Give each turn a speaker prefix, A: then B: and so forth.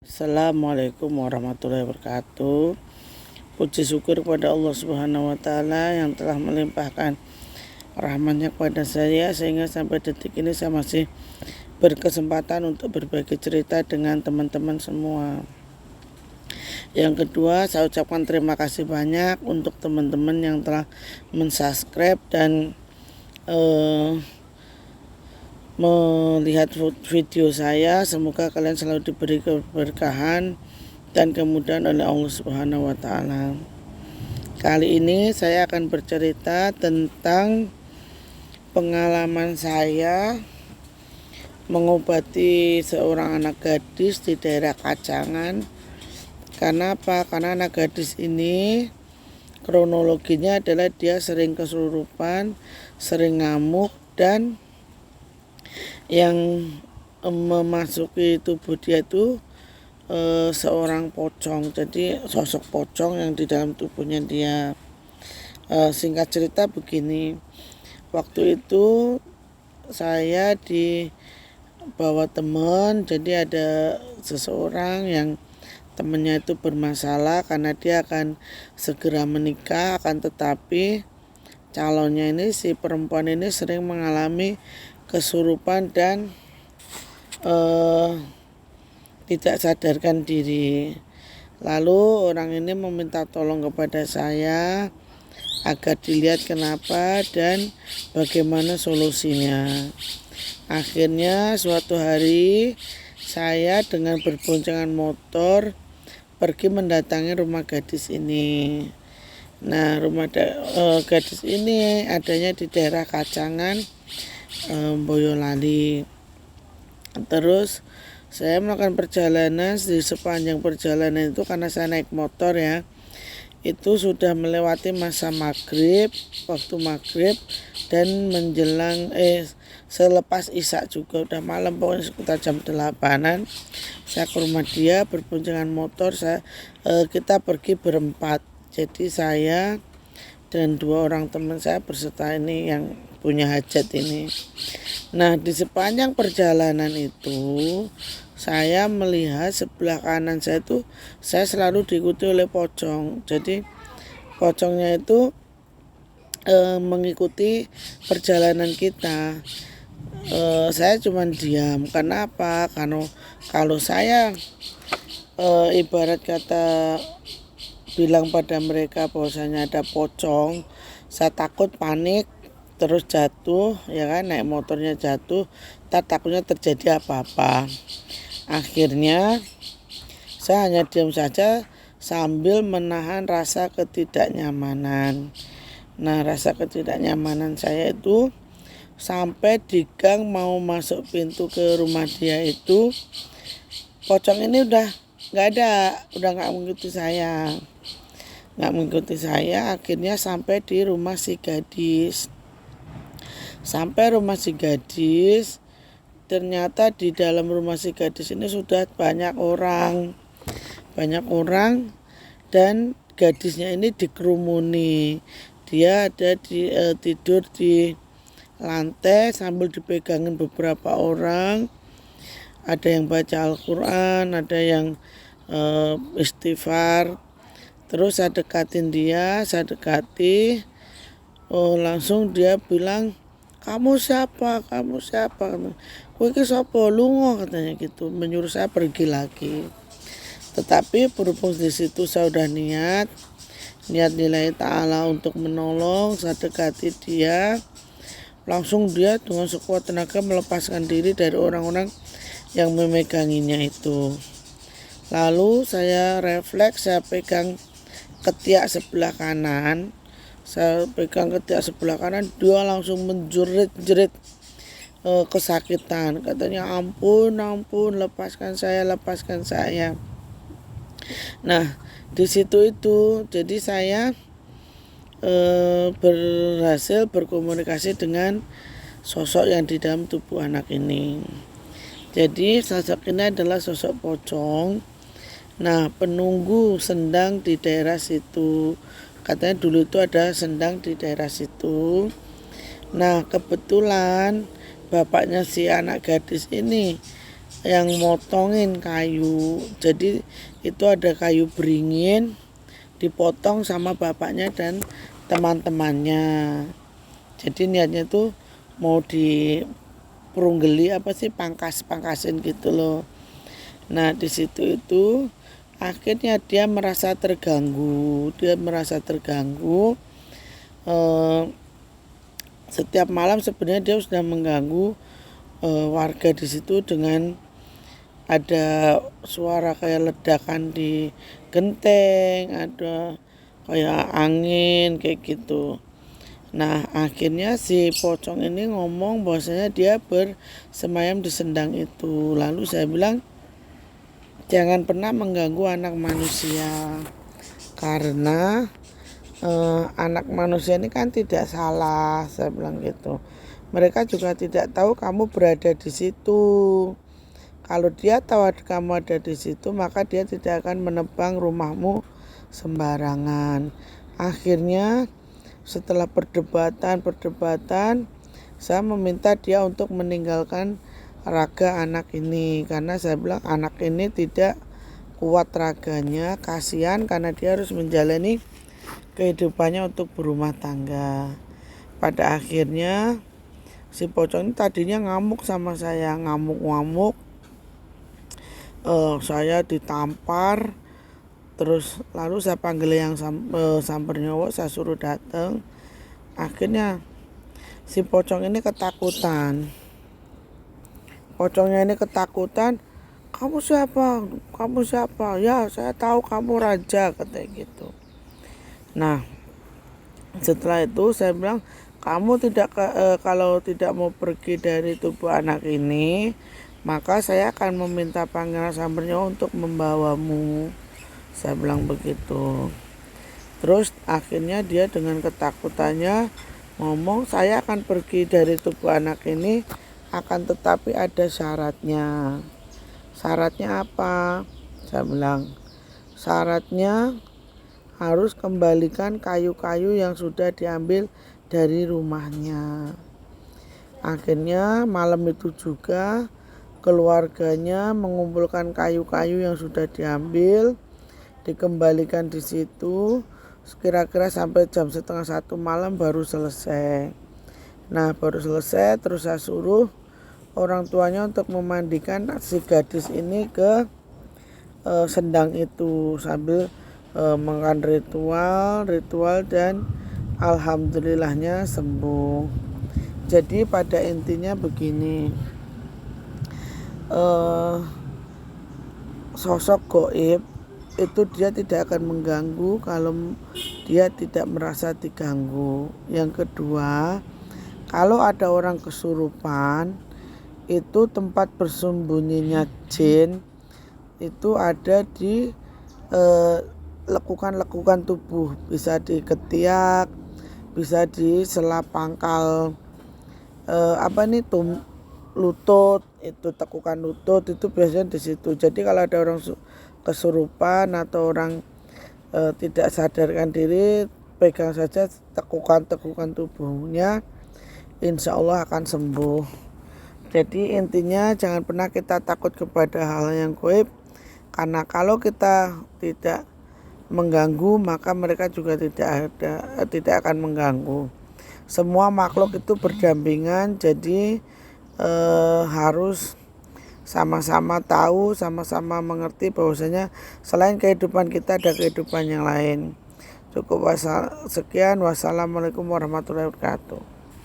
A: Assalamualaikum warahmatullahi wabarakatuh. Puji syukur kepada Allah Subhanahu wa taala yang telah melimpahkan rahmatnya kepada saya sehingga sampai detik ini saya masih berkesempatan untuk berbagi cerita dengan teman-teman semua. Yang kedua, saya ucapkan terima kasih banyak untuk teman-teman yang telah mensubscribe dan melihat video saya. Semoga kalian selalu diberi keberkahan dan kemudahan oleh Allah Subhanahu wa taala. Kali ini saya akan bercerita tentang pengalaman saya mengobati seorang anak gadis di daerah Kacangan. Karena apa? Karena anak gadis ini kronologinya adalah dia sering kesurupan, sering ngamuk, dan yang memasuki tubuh dia itu seorang pocong. Jadi sosok pocong yang di dalam tubuhnya dia. Singkat cerita begini, waktu itu saya dibawa teman. Jadi ada seseorang yang temannya itu bermasalah karena dia akan segera menikah, akan tetapi calonnya ini, si perempuan ini sering mengalami kesurupan dan tidak sadarkan diri. Lalu orang ini meminta tolong kepada saya agar dilihat kenapa dan bagaimana solusinya. Akhirnya suatu hari saya dengan berboncengan motor pergi mendatangi rumah gadis ini. Nah, rumah gadis ini adanya di daerah Kacangan, Boyolali. Terus saya melakukan perjalanan. Di sepanjang perjalanan itu karena saya naik motor ya, itu sudah melewati masa maghrib, waktu maghrib dan menjelang selepas isya juga udah malam, pokoknya sekitar jam 8-an saya ke rumah dia berboncengan motor. Kita pergi berempat. Jadi saya dan 2 orang teman saya berserta ini yang punya hajat ini. Nah, di sepanjang perjalanan itu saya melihat sebelah kanan saya itu saya selalu diikuti oleh pocong. Jadi pocongnya itu mengikuti perjalanan kita. Saya cuma diam. Karena apa? Karena kalau saya ibarat kata bilang pada mereka bahwasanya ada pocong, saya takut, panik, terus jatuh ya kan, naik motornya jatuh, takutnya terjadi apa-apa. Akhirnya saya hanya diam saja sambil menahan rasa ketidaknyamanan. Nah, rasa ketidaknyamanan saya itu sampai di gang mau masuk pintu ke rumah dia itu pocong ini udah nggak ada, udah nggak mengikuti saya. Akhirnya sampai di rumah si gadis. Sampai rumah si gadis, ternyata di dalam rumah si gadis ini sudah banyak orang dan gadisnya ini dikerumuni. Dia ada tidur di lantai sambil dipegangin beberapa orang. Ada yang baca Al-Quran, ada yang istighfar. Terus saya dekatin dia, saya dekati. Langsung dia bilang, kamu siapa? Kowe iki sapa, lunga, katanya gitu, menyuruh saya pergi lagi. Tetapi berhubung di situ saya udah niat nilai ta'ala untuk menolong, saya dekati dia. Langsung dia dengan sekuat tenaga melepaskan diri dari orang-orang yang memeganginya itu. Lalu saya refleks, saya pegang ketiak sebelah kanan. Dia langsung menjerit-jerit kesakitan. Katanya, ampun, lepaskan saya. Nah, di situ itu jadi saya berhasil berkomunikasi dengan sosok yang di dalam tubuh anak ini. Jadi sosok ini adalah sosok pocong. Nah, penunggu sendang di daerah situ. Katanya dulu itu ada sendang di daerah situ. Nah, kebetulan bapaknya si anak gadis ini yang motongin kayu. Jadi itu ada kayu beringin dipotong sama bapaknya dan teman-temannya. Jadi niatnya tuh mau diperunggeli pangkasin gitu loh. Nah di situ itu akhirnya dia merasa terganggu. Setiap malam sebenarnya dia sudah mengganggu warga di situ dengan ada suara kayak ledakan di genteng, ada kayak angin kayak gitu. Nah akhirnya si pocong ini ngomong bahwasanya dia bersemayam di sendang itu. Lalu saya bilang jangan pernah mengganggu anak manusia, karena anak manusia ini kan tidak salah, saya bilang gitu. Mereka juga tidak tahu kamu berada di situ. Kalau dia tahu kamu ada di situ, maka dia tidak akan menebang rumahmu sembarangan. Akhirnya setelah perdebatan, saya meminta dia untuk meninggalkan raga anak ini, karena saya bilang anak ini tidak kuat raganya, kasihan karena dia harus menjalani kehidupannya untuk berumah tangga. Pada akhirnya si pocong ini tadinya ngamuk sama saya, ngamuk. Saya ditampar, terus lalu saya panggil yang samper nyowo, saya suruh datang. Akhirnya si pocong ini ketakutan. Pocongnya ini ketakutan. Kamu siapa? Ya saya tahu kamu raja, katanya gitu. Nah setelah itu saya bilang, kamu kalau tidak mau pergi dari tubuh anak ini, maka saya akan meminta Pangeran Sambernyawa untuk membawamu, saya bilang begitu. Terus akhirnya dia dengan ketakutannya ngomong, saya akan pergi dari tubuh anak ini, akan tetapi ada syaratnya. Syaratnya apa? Saya bilang, syaratnya harus kembalikan kayu-kayu yang sudah diambil dari rumahnya. Akhirnya malam itu juga keluarganya mengumpulkan kayu-kayu yang sudah diambil, dikembalikan di situ. Kira-kira sampai jam 12:30 malam baru selesai. Nah baru selesai, terus saya suruh orang tuanya untuk memandikan si gadis ini ke sendang itu sambil mengadakan ritual dan alhamdulillahnya sembuh. Jadi pada intinya begini, sosok goib itu dia tidak akan mengganggu kalau dia tidak merasa diganggu. Yang kedua, kalau ada orang kesurupan, itu tempat bersembunyinya jin itu ada di lekukan tubuh, bisa di ketiak, bisa di sela pangkal lutut, itu tekukan lutut itu biasanya di situ. Jadi kalau ada orang kesurupan atau orang tidak sadarkan diri, pegang saja tekukan tubuhnya, insya Allah akan sembuh. Jadi intinya jangan pernah kita takut kepada hal yang gaib, karena kalau kita tidak mengganggu maka mereka juga tidak akan mengganggu. Semua makhluk itu berdampingan, jadi harus sama-sama tahu, sama-sama mengerti bahwasanya selain kehidupan kita ada kehidupan yang lain. Cukup sekian, wassalamualaikum warahmatullahi wabarakatuh.